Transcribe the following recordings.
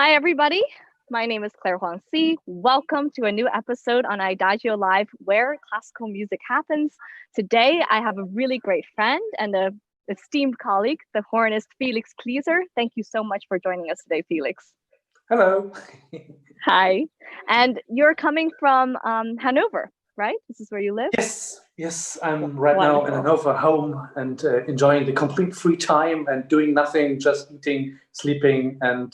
Hi, everybody. My name is Claire Huangci. Welcome to a new episode on Adagio Live, where classical music happens. Today, I have a really great friend and an esteemed colleague, the hornist Felix Klieser. Thank you so much for joining us today, Felix. Hello. Hi. And you're coming from Hanover, right? This is where you live? Yes. I'm right now in Hanover home and enjoying the complete free time and doing nothing, just eating, sleeping, and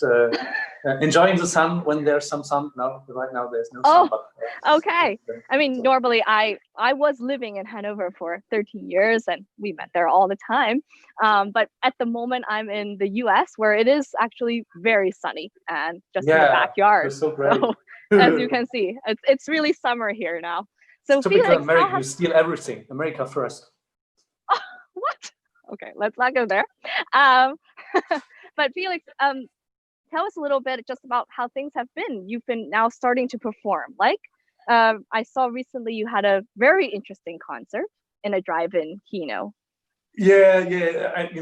enjoying the sun when there's some sun. No, right now there's no sun. But, okay. I mean, normally I was living in Hanover for 13 years and we met there all the time. But at the moment I'm in the US where it is actually very sunny and just in the backyard. So great. So, as you can see, it's really summer here now. So typical Felix, American, you steal everything. America first. What? Okay, let's not go there. But Felix, tell us a little bit just about how things have been. You've been now starting to perform. Like, I saw recently you had a very interesting concert in a drive-in keynote. I'm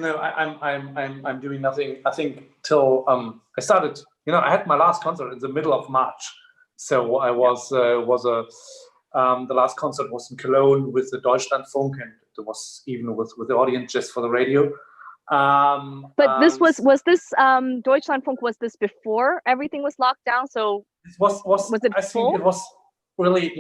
doing nothing. I think till I started. I had my last concert in the middle of March, so I the last concert was in Cologne with the Deutschlandfunk, and it was even with the audience just for the radio. But this was this Deutschlandfunk, was this before everything was locked down? So it was it? I think it was really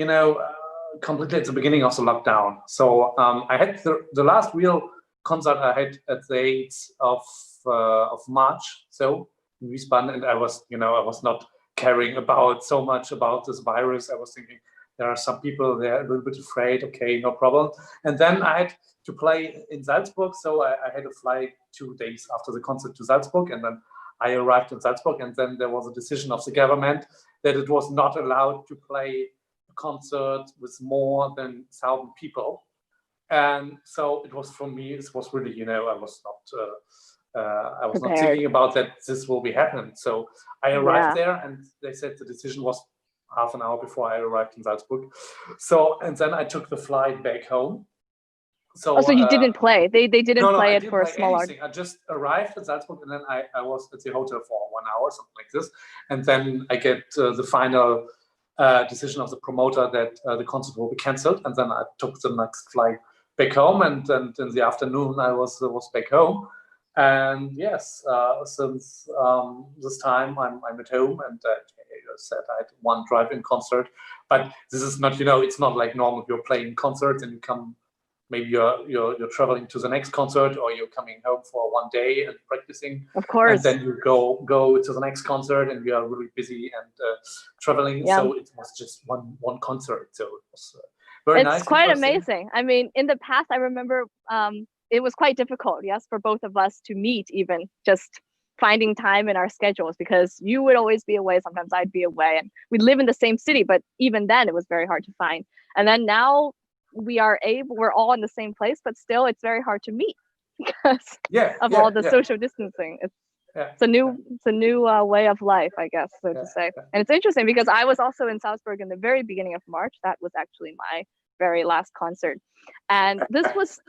completely at the beginning of the lockdown. So I had the last real concert I had at the 8th of March. So in Wiesbaden, and I was not caring so much about this virus. I was thinking, there are some people there a little bit afraid. Okay, no problem. And then I had to play in Salzburg, so I had to fly 2 days after the concert to Salzburg, and then I arrived in Salzburg, and then there was a decision of the government that it was not allowed to play a concert with more than 1,000 people. And so it was, for me, it was really, I was not thinking about that this will be happening. So I arrived there, and they said the decision was half an hour before I arrived in Salzburg. So, and then I took the flight back home. So you didn't play? They didn't play it for a small art. I just arrived at Salzburg, and then I was at the hotel for 1 hour, something like this. And then I get the final decision of the promoter that the concert will be cancelled. And then I took the next flight back home, and in the afternoon I was back home. And yes, since this time I'm at home, and said I had one drive-in concert, but this is not, it's not like normal. You're playing concerts and you come, maybe you're traveling to the next concert, or you're coming home for 1 day and practicing. Of course. And then you go to the next concert, and we are really busy and traveling. Yeah. So it was just one concert. So it was very nice. It's quite amazing. I mean, in the past, I remember it was quite difficult, yes, for both of us to meet, even just finding time in our schedules, because you would always be away, sometimes I'd be away, and we live in the same city, but even then it was very hard to find. And then now we're all in the same place, but still it's very hard to meet because of all the social distancing. It's a new way of life, I guess, so to say. And it's interesting because I was also in Salzburg in the very beginning of March. That was actually my very last concert, and this was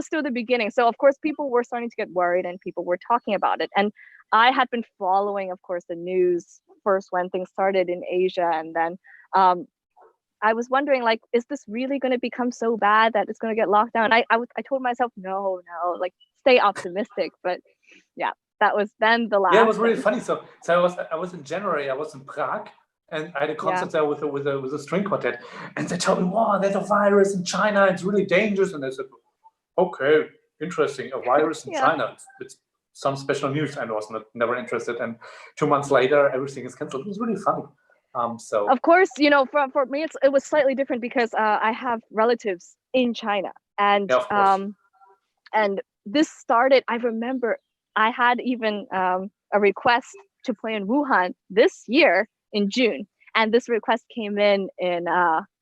still the beginning. So of course people were starting to get worried, and people were talking about it. And I had been following, of course, the news first when things started in Asia, and then I was wondering, like, is this really going to become so bad that it's going to get locked down? I told myself, no, like, stay optimistic. But yeah, that was then the last. Yeah, it was really funny. So I was in January. I was in Prague, and I had a concert there with a string quartet, and they told me, "Wow, there's a virus in China. It's really dangerous." And I said, "Okay, interesting. A virus in China. It's some special news." I was never interested. And 2 months later, everything is cancelled. It was really funny. So of course, for me, it was slightly different because I have relatives in China, and and this started. I remember I had even a request to play in Wuhan this year in June, and this request came in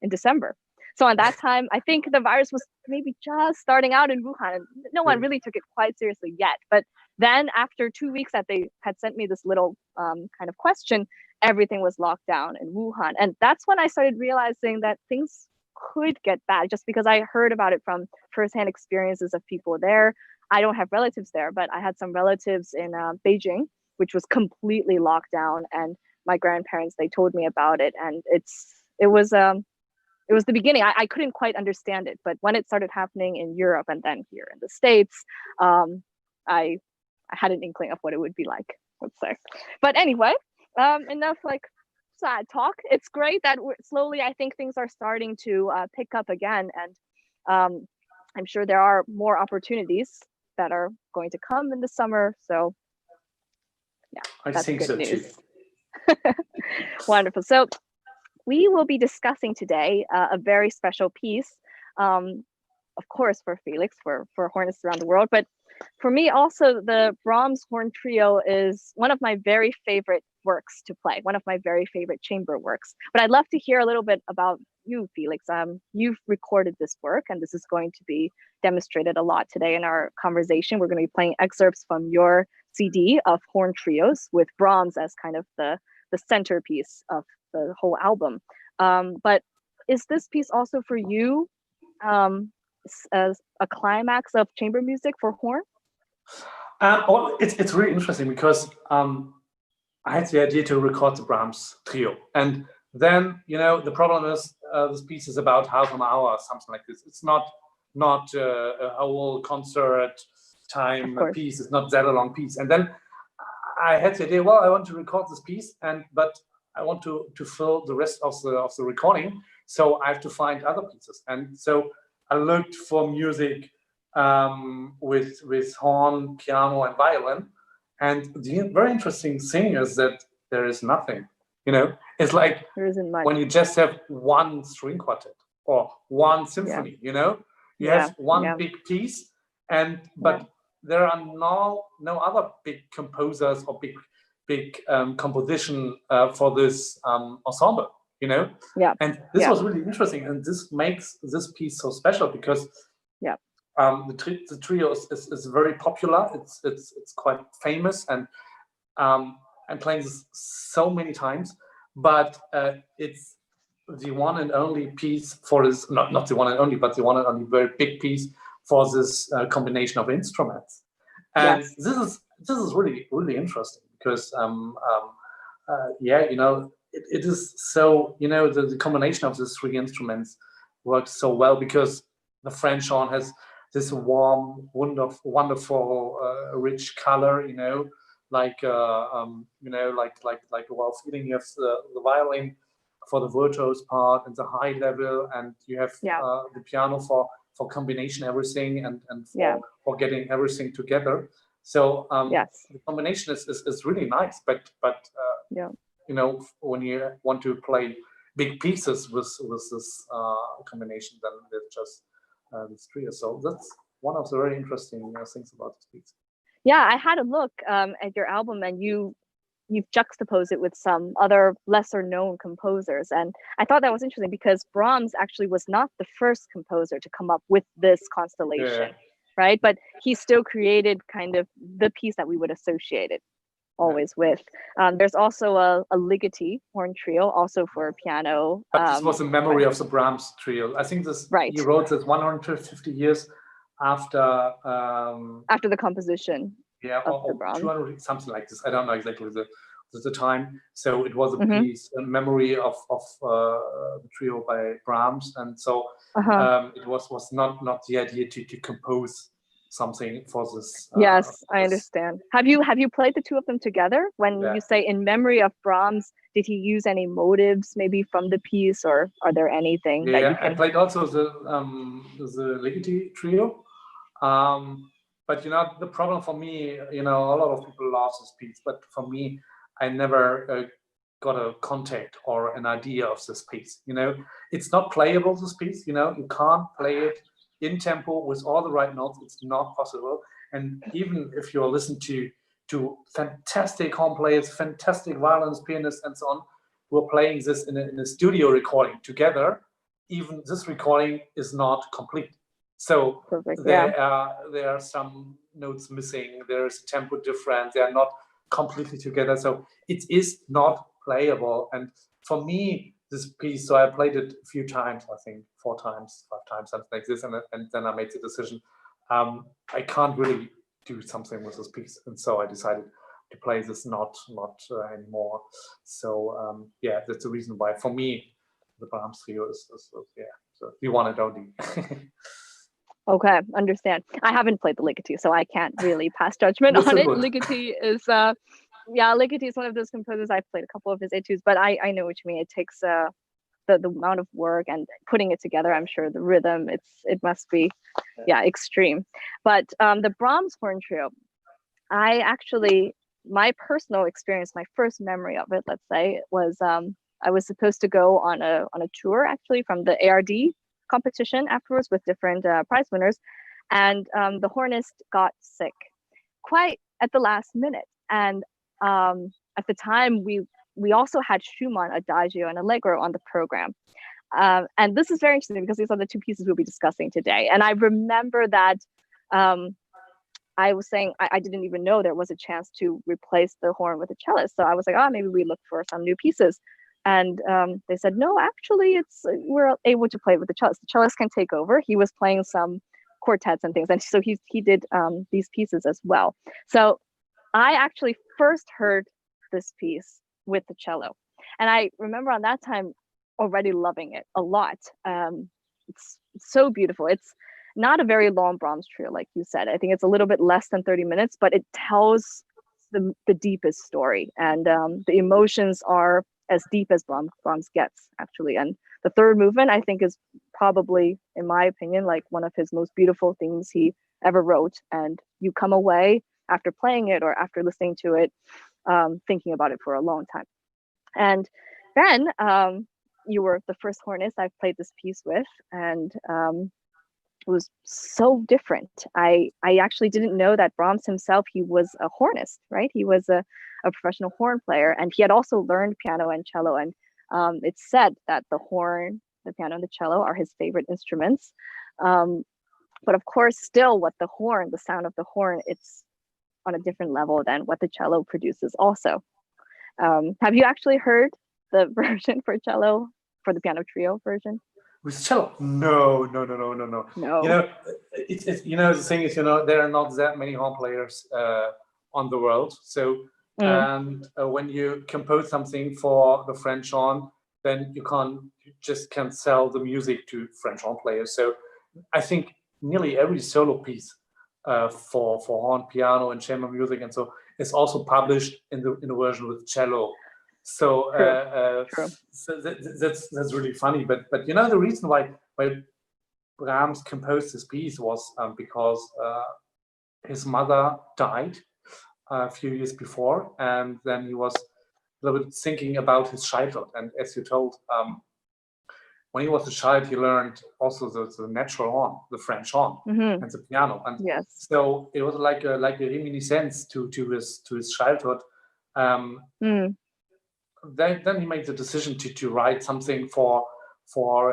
December. So at that time, I think the virus was maybe just starting out in Wuhan, and no one really took it quite seriously yet. But then after 2 weeks that they had sent me this little kind of question, everything was locked down in Wuhan. And that's when I started realizing that things could get bad, just because I heard about it from firsthand experiences of people there. I don't have relatives there, but I had some relatives in Beijing, which was completely locked down. And my grandparents, they told me about it, and it was the beginning. I couldn't quite understand it, but when it started happening in Europe and then here in the States, I had an inkling of what it would be like, let's say. But anyway, enough like sad talk. It's great that slowly, I think things are starting to pick up again, and I'm sure there are more opportunities that are going to come in the summer. So yeah, I think so too. Wonderful. So we will be discussing today a very special piece, of course, for Felix, for hornists around the world, but for me also, the Brahms Horn Trio is one of my very favorite works to play, one of my very favorite chamber works. But I'd love to hear a little bit about you, Felix. You've recorded this work, and this is going to be demonstrated a lot today in our conversation. We're going to be playing excerpts from your CD of horn trios with Brahms as kind of the centerpiece of the whole album. But is this piece also for you as a climax of chamber music for horn? Well, it's really interesting because I had the idea to record the Brahms trio, and then the problem is this piece is about half an hour or something like this. It's not a whole concert time piece. It's not that a long piece. And then I had the idea, well, I want to record this piece, but I want to fill the rest of the recording, so I have to find other pieces. And so I looked for music with horn, piano, and violin. And the very interesting thing is that there is nothing. It's like when you just have one string quartet or one symphony. You have one big piece, but there are no other big composers or big composition for this ensemble. And this was really interesting, and this makes this piece so special because the trio is very popular. It's quite famous, and I'm playing this so many times, but it's the one and only piece for this, not the one and only, but the one and only very big piece for this combination of instruments. And this is really, really interesting because it is so, the combination of these three instruments works so well because the French horn has this warm, wonderful, rich color, like a well feeling. You have the violin for the virtuose part and the high level, and you have the piano for combination everything and for getting everything together. So the combination is really nice, but when you want to play big pieces with this combination, then it's just this trio. So that's one of the very interesting things about this piece. Yeah, I had a look at your album, and you've juxtaposed it with some other lesser known composers, and I thought that was interesting because Brahms actually was not the first composer to come up with this constellation, right? But he still created kind of the piece that we would associate it always with. There's also a Ligeti horn trio, also for piano. But this was in memory of the Brahms trio. I think this he wrote this 150 years after the composition. Or 200, something like this. I don't know exactly the time. So it was a piece in memory of the trio by Brahms, and so it was not the idea to compose something for this. Yes, I understand. Have you played the two of them together? When you say in memory of Brahms, did he use any motives maybe from the piece, or are there anything that you can... I played also the Ligeti trio. But the problem for me, a lot of people love this piece, but for me, I never got a contact or an idea of this piece. It's not playable, this piece. You can't play it in tempo with all the right notes. It's not possible. And even if you listen to fantastic horn players, fantastic violins, pianists, and so on, who are playing this in a studio recording together, even this recording is not complete. So there are some notes missing. There's tempo difference. They are not completely together. So it is not playable. And for me, this piece, so I played it a few times, I think 4 times, 5 times, something like this. And then I made the decision, I can't really do something with this piece. And so I decided play this not anymore. So yeah, that's the reason why for me the Brahms trio is yeah, so the one and only. Okay, understand. I haven't played the Ligeti, so I can't really pass judgment on it. Ligeti is yeah, Ligeti is one of those composers. I've played a couple of his etudes, but I know what you mean. It takes the amount of work and putting it together. I'm sure the rhythm, it must be extreme. But the Brahms horn trio, I actually, my personal experience, my first memory of it, let's say, was I was supposed to go on a tour actually from the ARD competition afterwards with different prize winners, and the hornist got sick quite at the last minute. And at the time, we also had Schumann, Adagio, and Allegro on the program. And this is very interesting because these are the two pieces we'll be discussing today. And I remember that I was saying I didn't even know there was a chance to replace the horn with a cellist. So I was like, oh, maybe we look for some new pieces. And they said, no, actually, we're able to play with the cellist. The cellist can take over. He was playing some quartets and things. And so he did these pieces as well. So I actually first heard this piece with the cello. And I remember on that time already loving it a lot. It's so beautiful. It's not a very long Brahms trio, like you said. I think it's a little bit less than 30 minutes, but it tells the deepest story. And the emotions are as deep as Brahms gets, actually. And the third movement, I think, is probably, in my opinion, like one of his most beautiful things he ever wrote. And you come away after playing it or after listening to it, thinking about it for a long time. And then you were the first hornist I've played this piece with, and it was so different. I actually didn't know that Brahms himself, he was a hornist, right? He was a professional horn player, and he had also learned piano and cello. And it's said that the horn, the piano, and the cello are his favorite instruments. But of course, still, the sound of the horn, it's on a different level than what the cello produces also. Have you actually heard the version for cello, for the piano trio version? With cello? No. No. You know, it's the thing is, there are not that many horn players on the world. So, and when you compose something for the French horn, then you just can't sell the music to French horn players. So, I think nearly every solo piece for horn, piano, and chamber music, and so is also published in the version with cello. So, True. so that's really funny. But the reason why Brahms composed this piece was because his mother died a few years before, and then he was a little bit thinking about his childhood. And as you told, when he was a child, he learned also the natural horn, the French horn, and the piano. And yes. So it was like a reminiscence to his childhood. Then he made the decision to write something for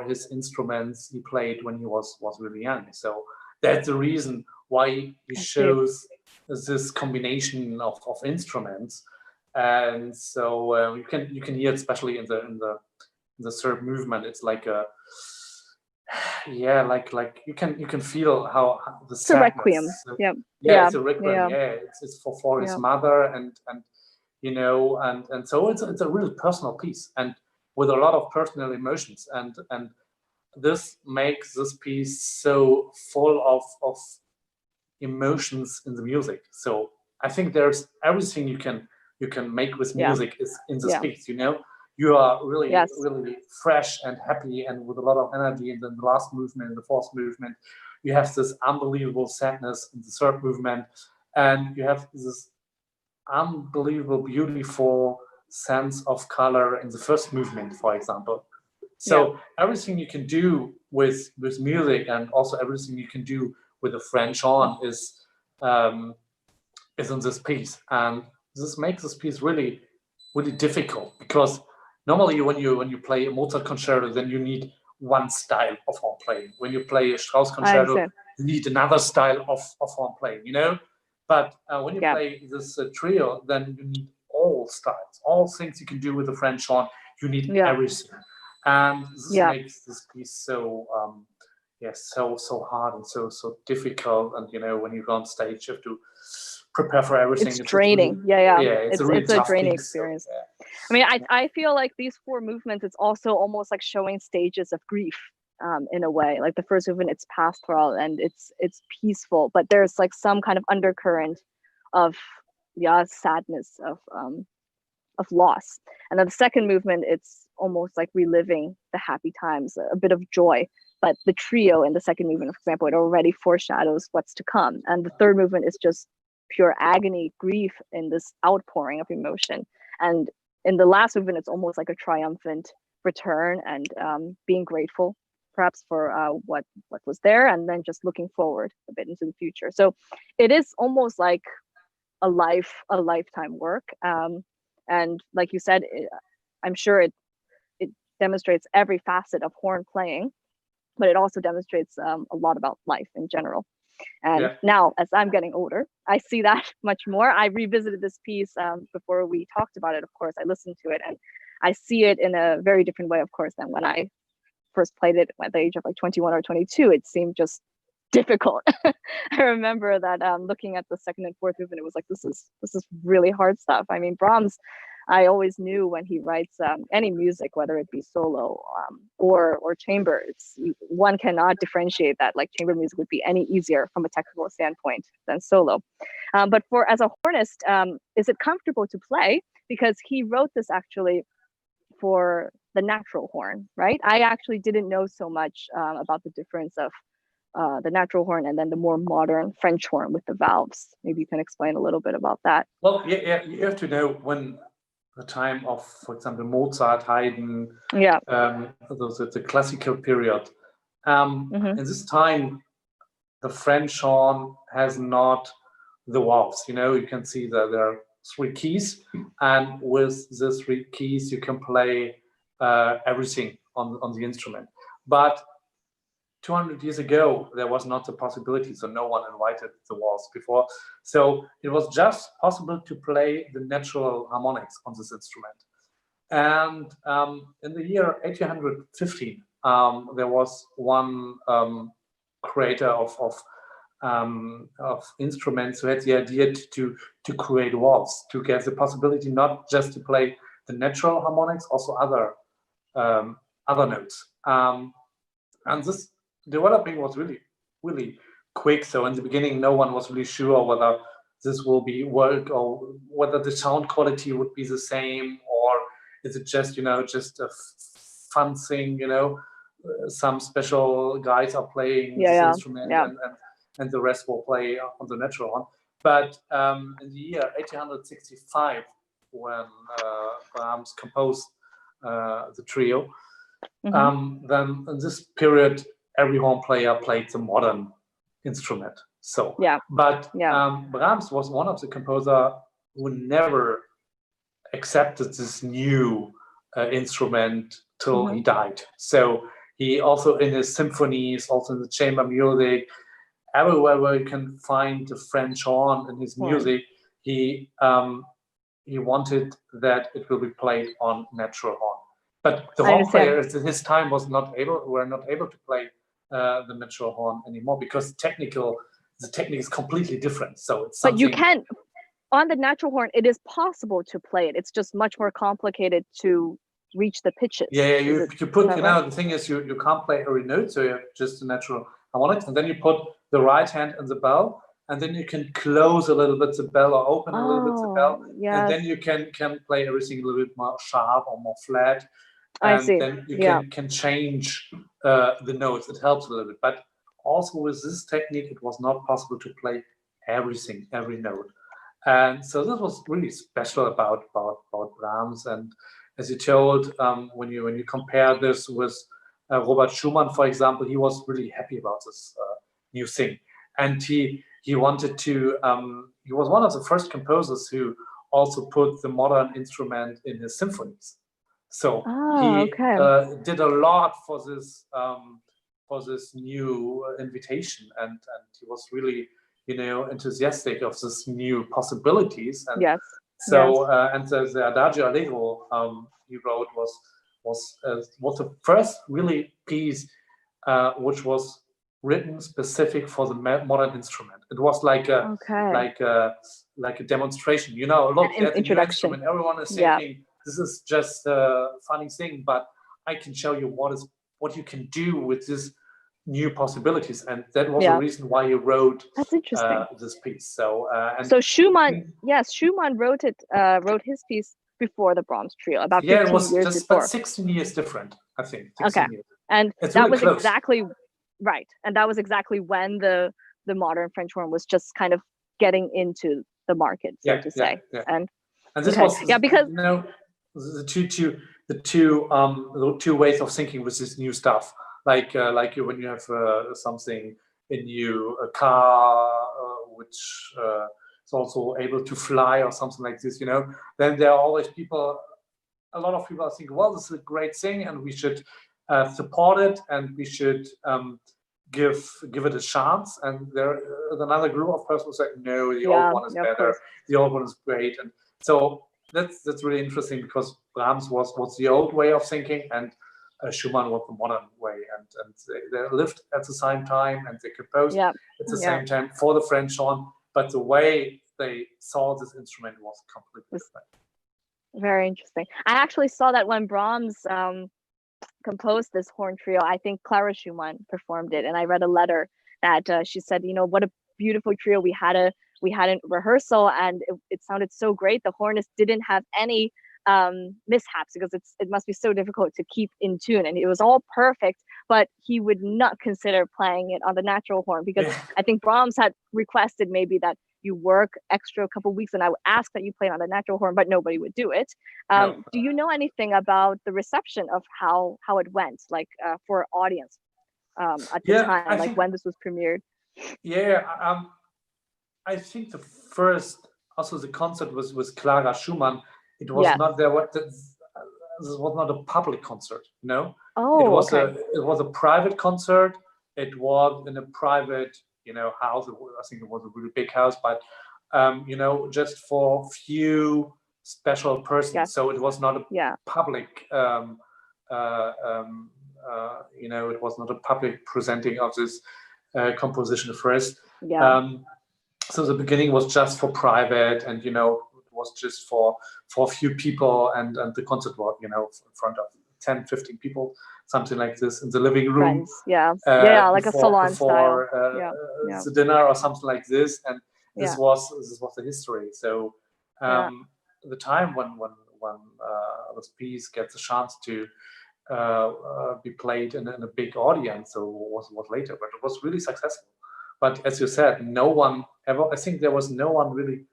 his instruments he played when he was really young. So that's the reason why he shows this combination of instruments. And so you can hear it, especially in the third movement. It's like like you can feel how the it's a requiem. It's a requiem. It's for his mother, and so it's a really personal piece, and with a lot of personal emotions, and this makes this piece so full of emotions in the music. So I think there's everything you can make with music is in this piece. You are really really fresh and happy and with a lot of energy. And then the last movement, the fourth movement, you have this unbelievable sadness in the third movement, and you have this unbelievable beautiful sense of color in the first movement, for example. So everything you can do with music, and also everything you can do with the French horn is in this piece. And this makes this piece really really difficult, because normally when you play a Mozart concerto, then you need one style of horn playing. When you play a Strauss concerto, you need another style of horn playing, But when you play this trio, then you need all styles, all things you can do with the French horn. You need everything, and this makes this piece so so hard and so difficult. And when you go on stage, you have to prepare for everything. It's draining. It's a really tough draining piece, experience. So, yeah. I mean, I feel like these 4 movements, it's also almost like showing stages of grief, in a way. Like the first movement, it's pastoral and it's peaceful, but there's like some kind of undercurrent of sadness, of loss. And then the second movement, it's almost like reliving the happy times, a bit of joy. But the trio in the second movement, for example, it already foreshadows what's to come. And the third movement is just pure agony, grief in this outpouring of emotion. And in the last movement, it's almost like a triumphant return and being grateful, perhaps for what was there, and then just looking forward a bit into the future. So it is almost like a lifetime work. And like you said, I'm sure it demonstrates every facet of horn playing, but it also demonstrates a lot about life in general. And now, as I'm getting older, I see that much more. I revisited this piece before we talked about it. Of course, I listened to it, and I see it in a very different way, of course, than when I first played it at the age of like 21 or 22. It seemed just difficult. I remember that looking at the second and fourth movement, it was like, this is really hard stuff. I mean, Brahms, I always knew when he writes any music, whether it be solo or chamber, one cannot differentiate that like chamber music would be any easier from a technical standpoint than solo. But as a hornist, is it comfortable to play? Because he wrote this actually for the natural horn, right? I actually didn't know so much about the difference of the natural horn and then the more modern French horn with the valves. Maybe you can explain a little bit about that. Well, yeah, you have to know when the time of, for example, Mozart, Haydn, the classical period. In this time, the French horn has not the valves. You can see that there are 3 keys, and with the 3 keys, you can play everything on the instrument. But 200 years ago, there was not the possibility, so no one invited the valves before. So it was just possible to play the natural harmonics on this instrument. And in the year 1815, there was one creator of instruments who had the idea to create valves, to get the possibility not just to play the natural harmonics, also other notes. And this developing was really, really quick. So in the beginning, no one was really sure whether this will be work or whether the sound quality would be the same, or is it just, just a fun thing, some special guys are playing this instrument and the rest will play on the natural one. But in the year 1865, when Brahms composed the trio, then in this period, every horn player played the modern instrument. So, Brahms was one of the composers who never accepted this new instrument till he died. So he also in his symphonies, also in the chamber music, everywhere where you can find the French horn in his music, he wanted that it will be played on natural horn. But the horn players at his time were not able to play the natural horn anymore, because the technique is completely different. So it's something. But you can, on the natural horn, it is possible to play it. It's just much more complicated to reach the pitches. You put, the thing is you can't play every note, so you have just the natural harmonics, and then you put the right hand in the bell, and then you can close a little bit the bell or open a little bit the bell, and then you can play everything a little bit more sharp or more flat. And then you can change the notes. It helps a little bit. But also with this technique, it was not possible to play everything, every note. And so this was really special about Brahms. And as you told, when you compare this with Robert Schumann, for example, he was really happy about this new thing. And he wanted to, he was one of the first composers who also put the modern instrument in his symphonies. So he did a lot for this new invitation, and he was really enthusiastic of this new possibilities. And and the Adagio Allegro he wrote was the first really piece which was written specific for the modern instrument. It was like a like a demonstration. You know, look at the new instrument. Everyone is thinking this is just a funny thing, but I can show you what you can do with this new possibilities, and that was the reason why he wrote this piece. So so Schumann, Schumann wrote his piece before the Brahms trio, about 15 it was years just before. But 16 years different, I think. 16 years. And it's that really was close. exactly right, and that was exactly when the modern French horn was just kind of getting into the market, so to say. And this was because you know the two ways of thinking with this new stuff, like when you have something in a car which is also able to fly or something like this, you know, then there are always a lot of people think, well, this is a great thing and we should support it and we should give it a chance. And there's another group of persons who say, no, the old one is better, the old one is great. And so that's really interesting, because Brahms was the old way of thinking, and Schumann was the modern way, and they lived at the same time and they composed at the same time for the French horn, but the way they saw this instrument was completely different. Very interesting. I actually saw that when Brahms composed this horn trio, I think Clara Schumann performed it, and I read a letter that she said, you know, what a beautiful trio we had a rehearsal, and it sounded so great. The hornist didn't have any mishaps, because it must be so difficult to keep in tune, and it was all perfect, but he would not consider playing it on the natural horn, because I think Brahms had requested maybe that you work extra a couple of weeks and I would ask that you play on the natural horn, but nobody would do it. No. Do you know anything about the reception of how it went, like for audience at the time, I think, when this was premiered? I think the first, also the concert was Clara Schumann. It was not there. This was not a public concert, no. It was a private concert. It was in a private, you know, house. I think it was a really big house, but you know, just for few special persons. So it was not a public. You know, it was not a public presenting of this composition first. So the beginning was just for private, and you know, it was just for a few people, and the concert was, you know, in front of 10, 15 people, something like this, in the living room. Like a salon style. The dinner or something like this, and this was the history. So the time when this piece gets a chance to be played in a big audience, so was later, but it was really successful. But as you said, no one ever, I think there was no one really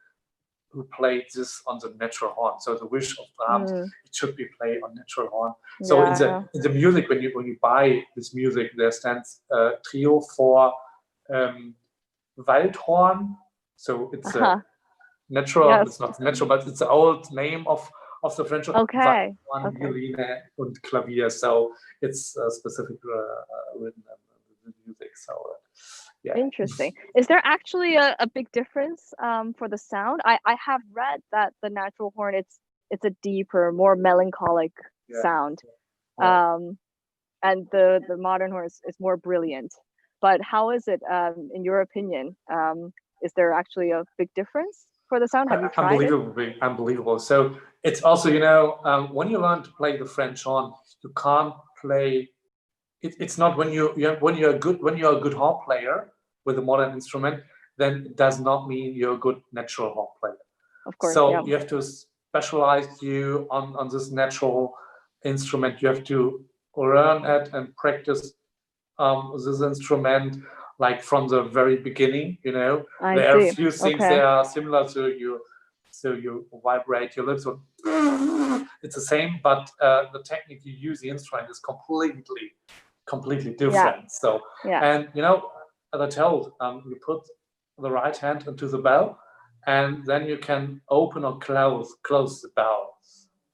who played this on the natural horn. So the wish of Brahms, it should be played on natural horn. So in the music, when you buy this music, there stands trio for Waldhorn. So it's a natural, it's not natural, but it's the old name of the French. Waldhorn, Violin and Klavier. So it's specific written in the music. So interesting. Is there actually a big difference for the sound? I have read that the natural horn, it's a deeper, more melancholic sound, and the modern horn is more brilliant. But how is it in your opinion? Is there actually a big difference for the sound? Have you tried it? Unbelievable. So it's also, you know, when you learn to play the French horn, you can't play. It's not when you're a good horn player with a modern instrument, then it does not mean you're a good natural horn player. Of course. So you have to specialize you on this natural instrument. You have to learn it and practice this instrument like from the very beginning. You know, there are a few things that are similar to you. So you vibrate your lips, so it's the same, but the technique you use the instrument is completely different. So and you know, as I told, you put the right hand into the bell, and then you can open or close the bell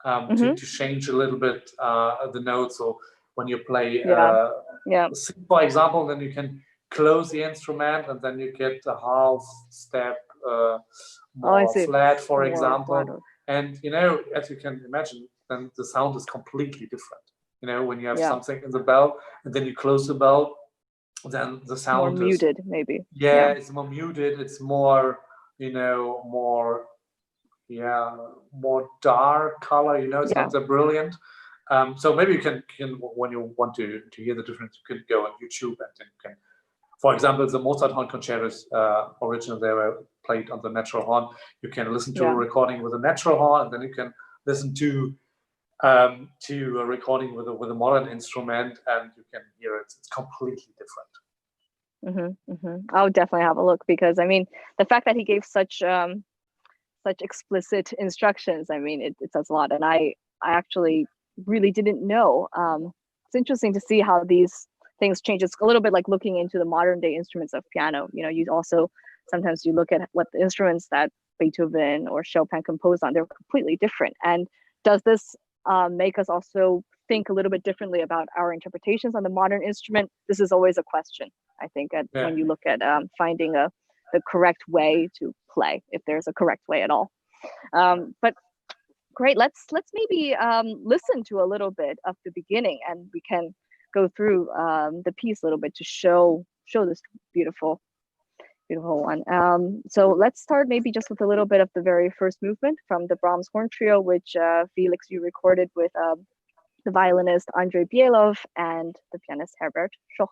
to change a little bit the notes. So when you play, for example, then you can close the instrument, and then you get a half step more flat, for example. And you know, as you can imagine, then the sound is completely different. You know, when you have something in the bell, and then you close the bell, then the More sound is, muted, maybe. yeah, it's more muted. It's more, you know, more, yeah, more dark color. You know, it's Yeah. not that brilliant. So maybe you can when you want to hear the difference, you can go on YouTube and then you can, for example, the Mozart horn concertos originally they were played on the natural horn. You can listen to a recording with a natural horn, and then you can listen to a recording with a modern instrument, and you can hear it. It's completely different. I'll definitely have a look, because I mean, the fact that he gave such explicit instructions, I mean, it says a lot. And I actually really didn't know. It's interesting to see how these things change. It's a little bit like looking into the modern day instruments of piano. You know, you also sometimes you look at what the instruments that Beethoven or Chopin composed on, they're completely different. And does this make us also think a little bit differently about our interpretations on the modern instrument? This is always a question, I think, when you look at finding the correct way to play, if there's a correct way at all. But great, let's maybe listen to a little bit of the beginning, and we can go through the piece a little bit to show this beautiful one. So let's start maybe just with a little bit of the very first movement from the Brahms horn trio, which Felix, you recorded with the violinist Andrei Bielov and the pianist Herbert Schoch.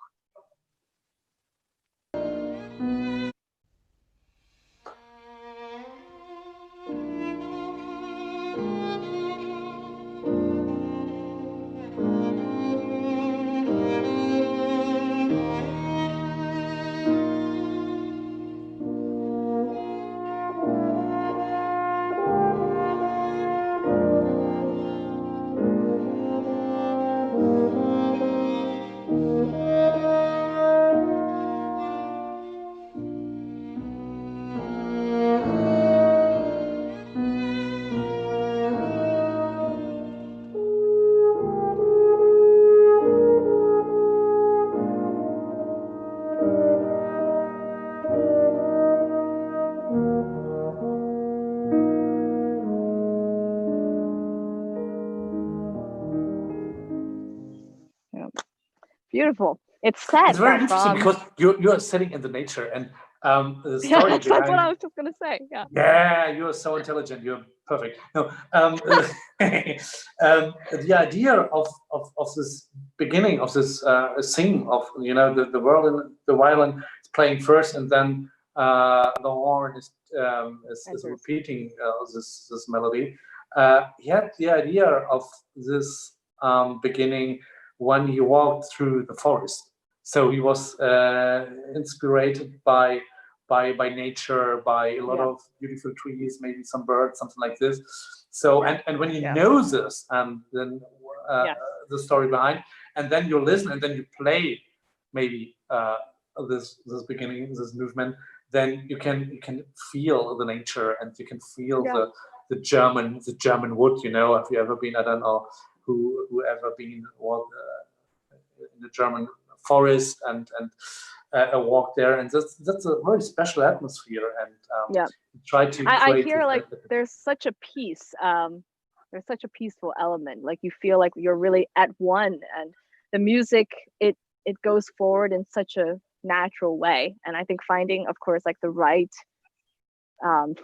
Beautiful. It's sad. It's very interesting because you're sitting in the nature, and the story that's what I was just gonna say. Yeah, you're so intelligent. You're perfect. No, the idea of this beginning of this scene of, you know, the violin is playing first, and then the horn is repeating this melody. He had the idea of this beginning when he walked through the forest. So he was inspired by nature, by a lot of beautiful trees, maybe some birds, something like this. So and when you know this, and then the story behind, and then you listen, and then you play maybe this beginning, this movement, then you can feel the nature, and you can feel the German wood. You know, have you ever been? I don't know who ever been in the German forest and a walk there, and that's a very special atmosphere. And try to. I hear like there's such a peace. There's such a peaceful element. Like you feel like you're really at one, and the music it goes forward in such a natural way. And I think finding, of course, like the right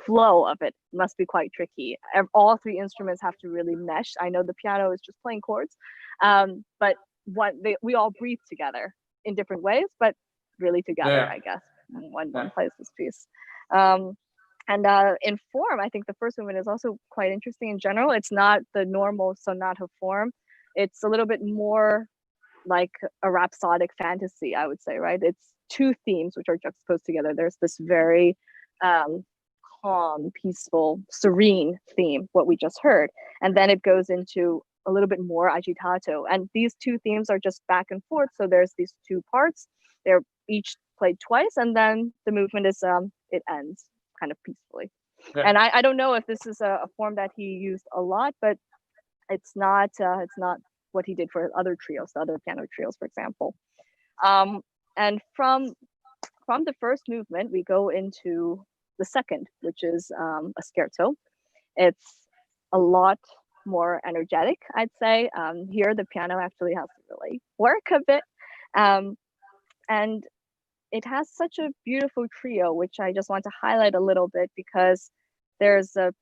flow of it must be quite tricky. All three instruments have to really mesh. I know the piano is just playing chords, but we all breathe together in different ways, but really together, I guess, when one plays this piece. And in form, I think the first movement is also quite interesting in general. It's not the normal sonata form. It's a little bit more like a rhapsodic fantasy, I would say, right? It's two themes which are juxtaposed together. There's this very calm, peaceful, serene theme, what we just heard. And then it goes into a little bit more agitato. And these two themes are just back and forth. So there's these two parts. They're each played twice, and then the movement is it ends kind of peacefully. And I don't know if this is a form that he used a lot, but it's not what he did for other trios, the other piano trios, for example. And from the first movement, we go into the second, which is a scherzo. It's a lot more energetic, I'd say. Here, the piano actually has to really work a bit. And it has such a beautiful trio, which I just want to highlight a little bit because there's a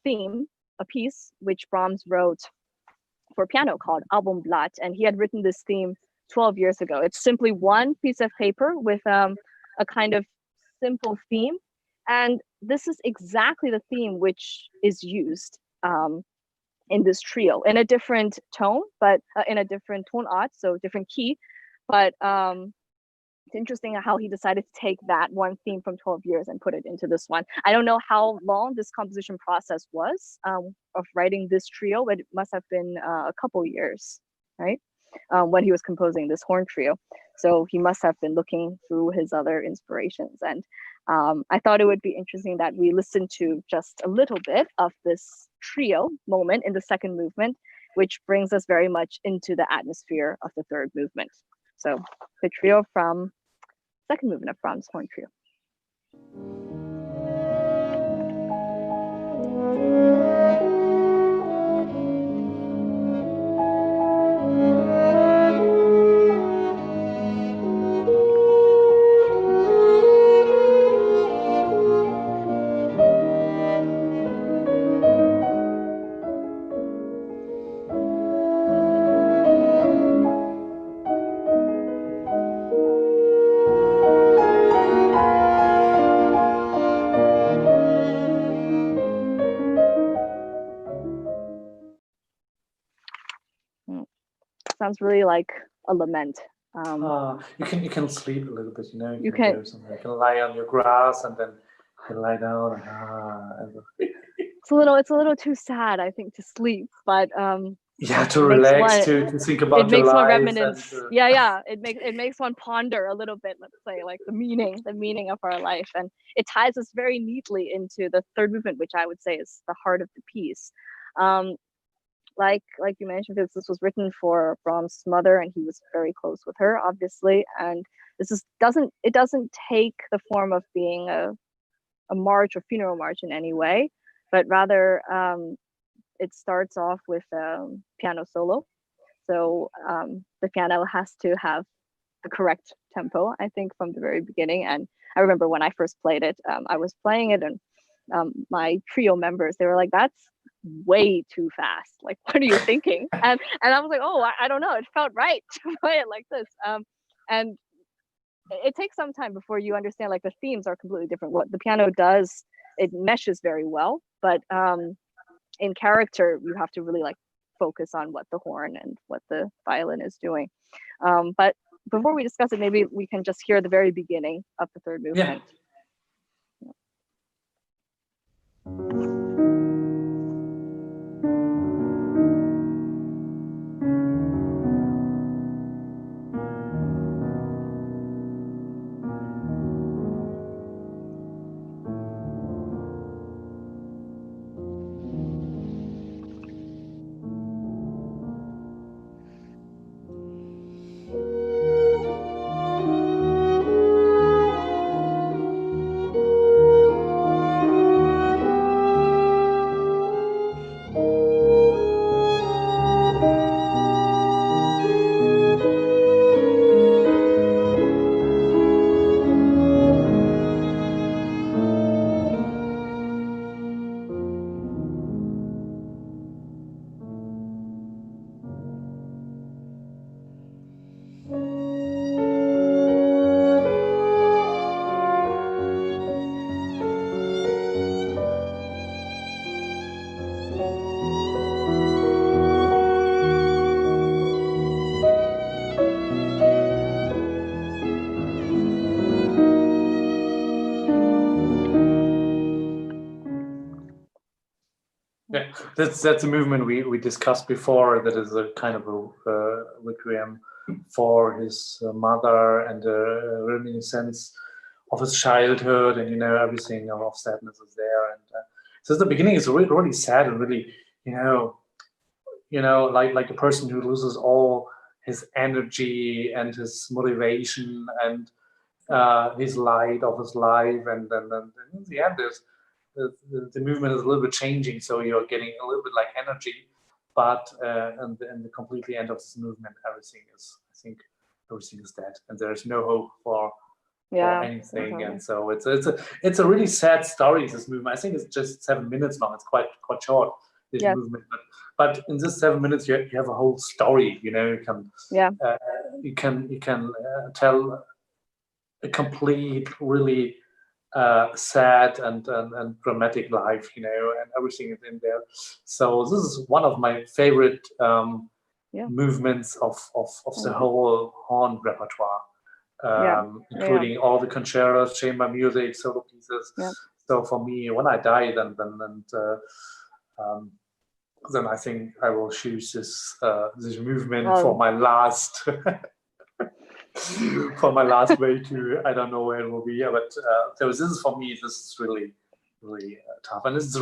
theme, a piece which Brahms wrote for piano called Albumblatt, and he had written this theme 12 years ago. It's simply one piece of paper with a kind of simple theme, and this is exactly the theme which is used in this trio in a different tone, but in a different tone art, so different key. But it's interesting how he decided to take that one theme from 12 years and put it into this one. I don't know how long this composition process was of writing this trio, but it must have been a couple years, right? When he was composing this horn trio. So he must have been looking through his other inspirations. And I thought it would be interesting that we listen to just a little bit of this trio moment in the second movement, which brings us very much into the atmosphere of the third movement. So the trio from second movement of Brahms' horn trio. Sounds really like a lament. You can sleep a little bit, you know. You can do something. You can lie on your grass and then you can lie down and it's a little too sad, I think, to sleep, but yeah, to relax, to think about your life. It makes one reminisce. It makes one ponder a little bit, let's say, like the meaning of our life, and it ties us very neatly into the third movement, which I would say is the heart of the piece. Like you mentioned, because this was written for Brahms' mother, and he was very close with her, obviously. And this doesn't take the form of being a march or funeral march in any way, but rather it starts off with a piano solo. So the piano has to have the correct tempo, I think, from the very beginning. And I remember when I first played it, I was playing it, and my trio members, they were like, "That's way too fast. Like, what are you thinking?" And I was like, "Oh, I don't know. It felt right to play it like this." And it takes some time before you understand, like, the themes are completely different. What the piano does, it meshes very well, but in character, you have to really like focus on what the horn and what the violin is doing. But before we discuss it, maybe we can just hear the very beginning of the third movement. Yeah. Yeah, that's a movement we discussed before. That is a kind of a requiem for his mother and a reminiscence of his childhood, and everything of sadness is there. And so the beginning is really sad and really like a person who loses all his energy and his motivation and his light of his life, and then in the end the movement is a little bit changing, so you're getting a little bit like energy, but in the completely end of this movement, everything is, I think, everything is dead, and there's no hope for anything. Totally. And so it's a really sad story, this movement. I think it's just 7 minutes long. It's quite short, this movement, but in this 7 minutes you have a whole story. You know, you can tell a complete, really sad and dramatic life, you know, and everything is in there. So this is one of my favorite movements of the whole horn repertoire, including all the concertos, chamber music, solo pieces. So for me, when I die, then I think I will choose this movement for my last way to, I don't know where it will be, but so this is, for me, this is really tough, and it's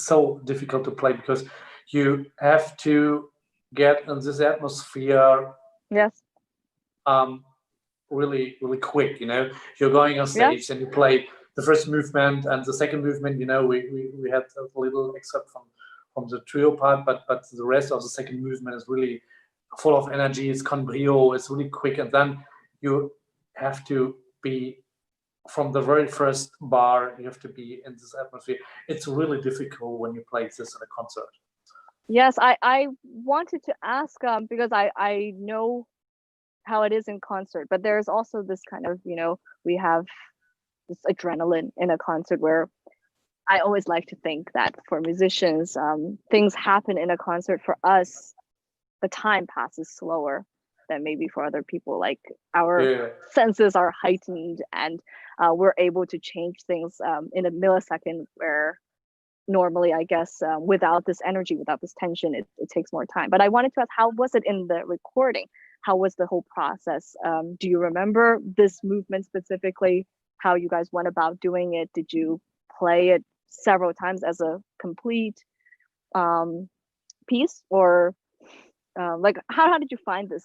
so difficult to play because you have to get in this atmosphere really quick. You know, you're going on stage and you play the first movement and the second movement. You know, we had a little excerpt from the trio part, but the rest of the second movement is really full of energy. It's con brio, it's really quick, and then you have to be, from the very first bar, you have to be in this atmosphere. It's really difficult when you play this in a concert. Yes, I wanted to ask, because I know how it is in concert, but there's also this kind of, you know, we have this adrenaline in a concert where I always like to think that for musicians, things happen in a concert. For us, the time passes slower than maybe for other people. Like our senses are heightened, and we're able to change things in a millisecond, where normally, I guess, without this energy, without this tension, it takes more time. But I wanted to ask, how was it in the recording? How was the whole process? Do you remember this movement specifically, how you guys went about doing it? Did you play it several times as a complete piece, or like how did you find this?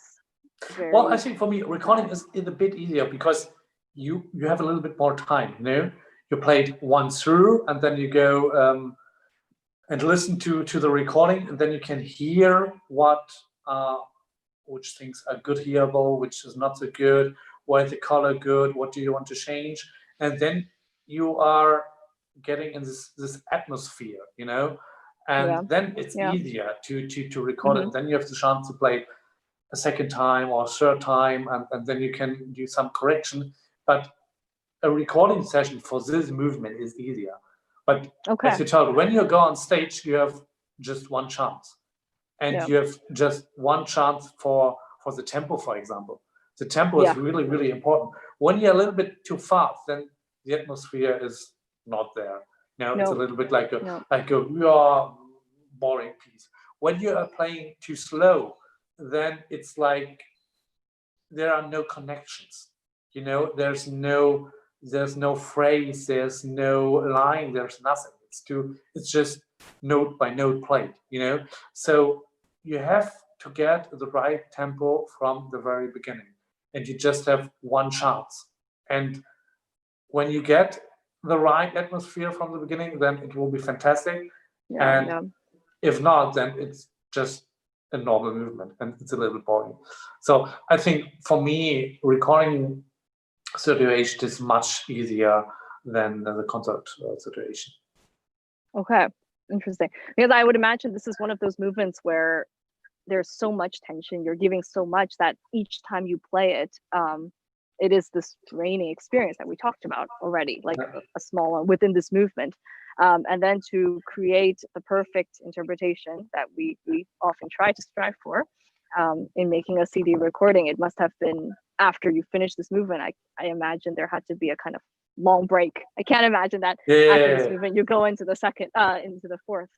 Well, I think for me, recording is a bit easier because you have a little bit more time. You know, you play it once through, and then you go and listen to the recording, and then you can hear which things are good hearable, which is not so good, why is the color good, what do you want to change, and then you are getting in this atmosphere, you know, and then it's easier to record it. Then you have the chance to play a second time or third time, and then you can do some correction. But a recording session for this movement is easier. But as you told, when you go on stage, you have just one chance, and you have just one chance for the tempo, for example. The tempo is really, really important. When you're a little bit too fast, then the atmosphere is not there. It's a little bit like a boring piece. When you are playing too slow, then it's like there are no connections. You know, there's no phrase, there's no line, there's nothing. It's just note by note played, you know. So you have to get the right tempo from the very beginning, and you just have one chance. And when you get the right atmosphere from the beginning, then it will be fantastic. If not, then it's just a normal movement, and it's a little boring. So I think for me, recording situation is much easier than the concert situation. Okay, interesting. Because I would imagine this is one of those movements where there's so much tension, you're giving so much that each time you play it, it is this draining experience that we talked about already, like a small one within this movement. And then to create the perfect interpretation that we often try to strive for in making a CD recording, it must have been, after you finish this movement, I imagine there had to be a kind of long break. I can't imagine that after this movement you go into the fourth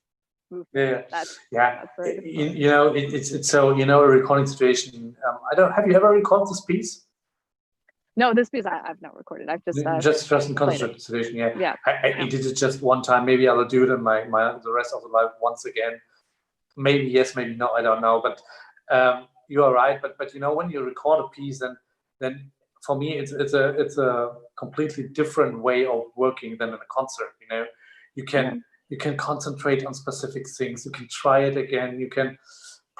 movement. That's very you know, it's so, you know, a recording situation. Have you ever recorded this piece? No, this piece I've not recorded. I've just in concert situation. I did it just one time. Maybe I'll do it in my the rest of the life once again. Maybe yes, maybe no, I don't know. But you are right. But you know, when you record a piece, then for me it's a completely different way of working than in a concert. You know, you can concentrate on specific things. You can try it again. You can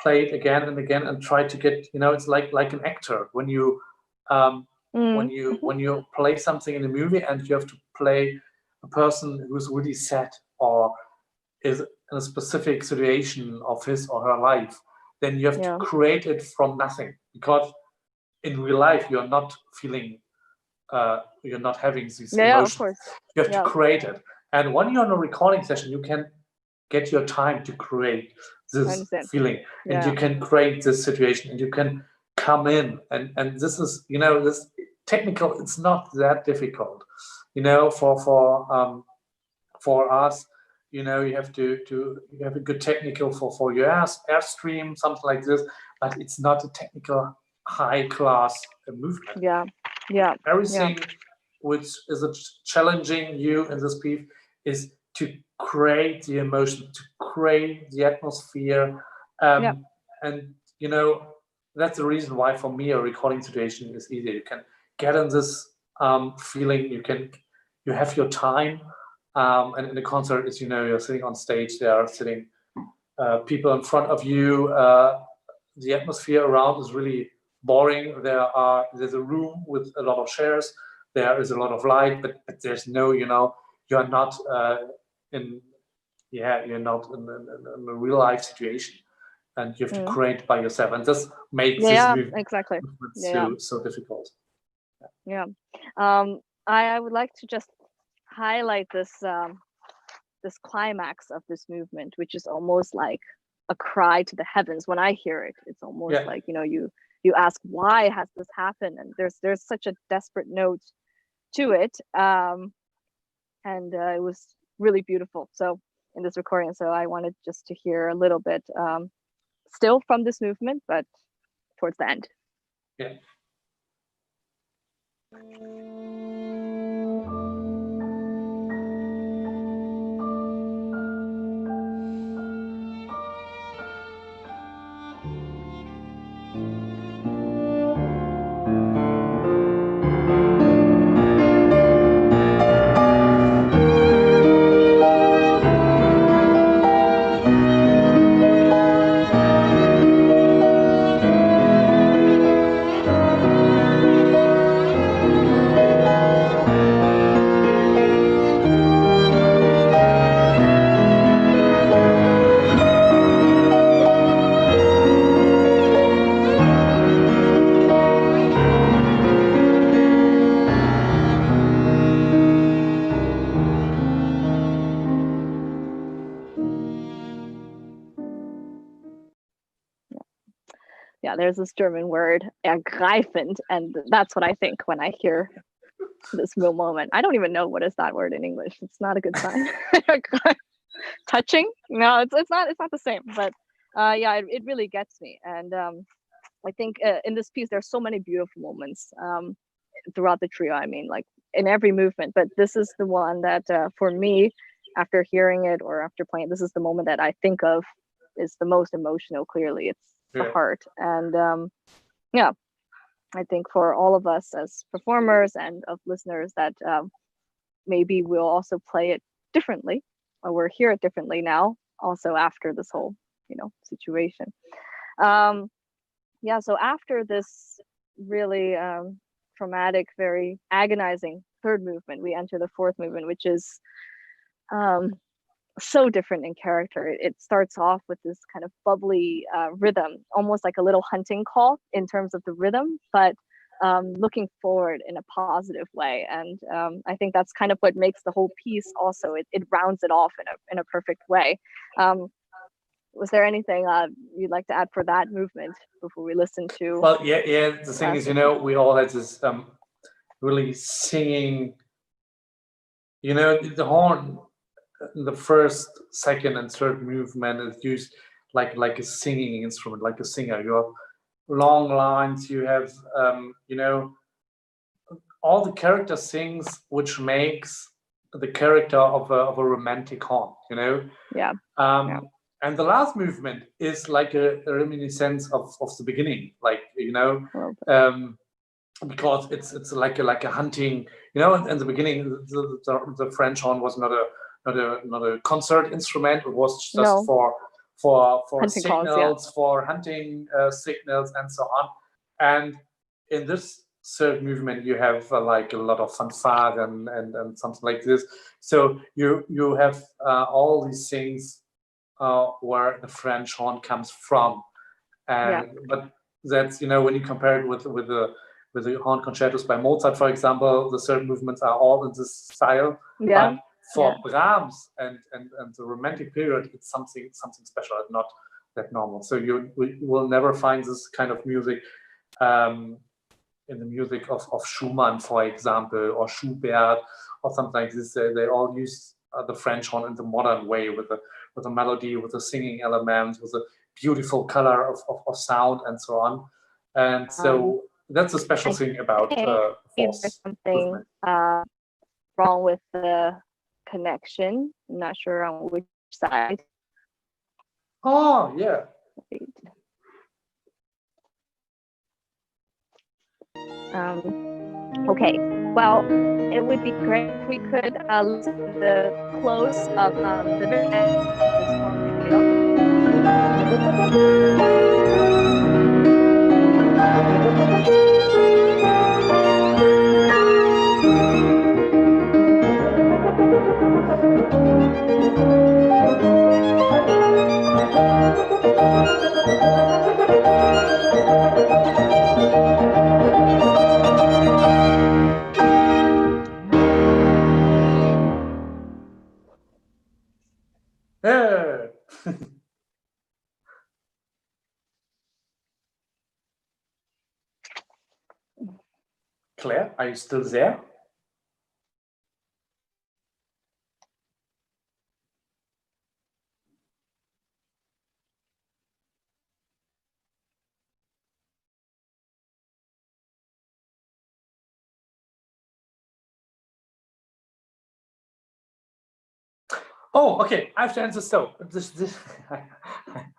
play it again and again and try to get, it's like an actor when you when you play something in a movie and you have to play a person who's really sad or is in a specific situation of his or her life, then you have to create it from nothing, because in real life you're not feeling, you're not having these emotions. Of course. You have to create it, and when you're on a recording session, you can get your time to create this feeling, and you can create this situation, and you can come in, and this is, this technical. It's not that difficult, for us. You have to you have a good technical for your airstream, something like this, but it's not a technical high class movement. Everything which is challenging you in this piece is to create the emotion, to create the atmosphere, and that's the reason why for me a recording situation is easy. You can get in this feeling. You have your time. And in the concert is, you're sitting on stage, there are sitting people in front of you. The atmosphere around is really boring. There's a room with a lot of chairs. There is a lot of light, but there's no, you're not you're not in a real life situation, and you have to create by yourself, and this makes this movement so difficult. I would like to just highlight this this climax of this movement, which is almost like a cry to the heavens. When I hear it, it's almost like, you ask, why has this happened? And there's such a desperate note to it, and it was really beautiful. So in this recording, so I wanted just to hear a little bit still from this movement, but towards the end. There's this German word, ergreifend, and that's what I think when I hear this real moment. I don't even know what is that word in English. It's not a good sign. Touching? No, it's not the same. But it really gets me. And I think in this piece there's so many beautiful moments throughout the trio. I mean, like in every movement. But this is the one that for me, after hearing it or after playing, this is the moment that I think of is the most emotional. Clearly, it's the heart. And I think for all of us as performers and of listeners that maybe we'll also play it differently, or we'll hear it differently now also after this whole situation. So after this really traumatic, very agonizing third movement, we enter the fourth movement, which is so different in character. It starts off with this kind of bubbly rhythm, almost like a little hunting call in terms of the rhythm, but looking forward in a positive way. And I think that's kind of what makes the whole piece also, it rounds it off in a perfect way. Was there anything you'd like to add for that movement before we listen to? Well, the thing is, we all had this really singing, the horn in the first, second, and third movement is used like a singing instrument, like a singer. You have long lines. You have all the character sings, which makes the character of a romantic horn. And the last movement is like a reminiscence of the beginning, like because it's like a hunting. In the beginning, the French horn was not a concert instrument. It was just for hunting signals, calls, for hunting signals, and so on. And in this third movement, you have like a lot of fanfare and something like this. So you have all these things where the French horn comes from, and but that's, you know, when you compare it with the horn concertos by Mozart, for example, the third movements are all in this style. But for Brahms and the Romantic period, it's something special and not that normal. So you will never find this kind of music in the music of Schumann, for example, or Schubert, or something like this. They all use the French horn in the modern way, with a melody, with a singing element, with a beautiful color of sound, and so on. And so that's a special thing about there's something wrong with the connection. I'm not sure on which side. Oh, yeah. Okay, well, it would be great if we could listen to the close of the very end of this horn trio. Yeah. Claire, are you still there? Oh, okay. I have to end the show.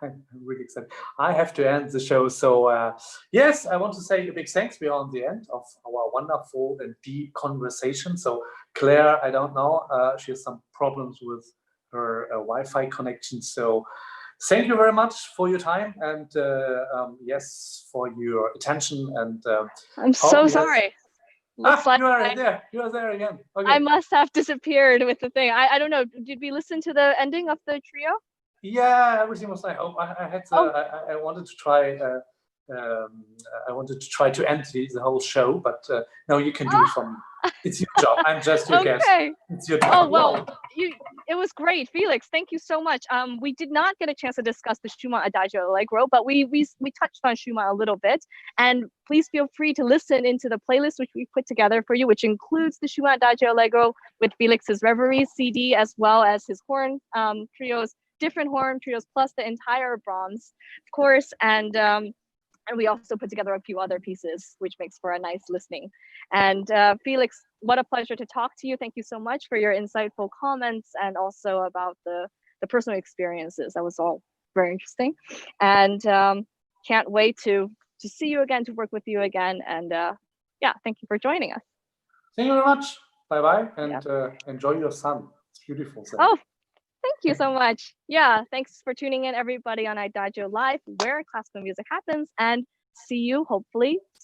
I'm really excited. I have to end the show. So yes, I want to say a big thanks. We are on the end of our wonderful and deep conversation. So Claire, I don't know, she has some problems with her Wi-Fi connection. So thank you very much for your time, and yes, for your attention. And I'm so sorry. Looks like you are there. You are there again. Okay. I must have disappeared with the thing. I don't know. Did we listen to the ending of the trio? Yeah, everything was nice. Oh, I had to, I wanted to try. I wanted to try to end the whole show, but no, you can do it for me. It's your job. I'm just your guest. It's your job. Oh well, it was great, Felix. Thank you so much. We did not get a chance to discuss the Schumann Adagio Allegro, but we touched on Schumann a little bit. And please feel free to listen into the playlist which we put together for you, which includes the Schumann Adagio Allegro with Felix's Reveries CD, as well as his horn trios, different horn trios, plus the entire Brahms, of course, and we also put together a few other pieces, which makes for a nice listening. And Felix, what a pleasure to talk to you. Thank you so much for your insightful comments, and also about the personal experiences. That was all very interesting. And can't wait to see you again, to work with you again. And yeah, thank you for joining us. Thank you very much. Bye-bye, and enjoy your sun. It's beautiful. Oh, thank you so much. Yeah, thanks for tuning in, everybody, on Adagio Live, where classical music happens, and see you hopefully soon.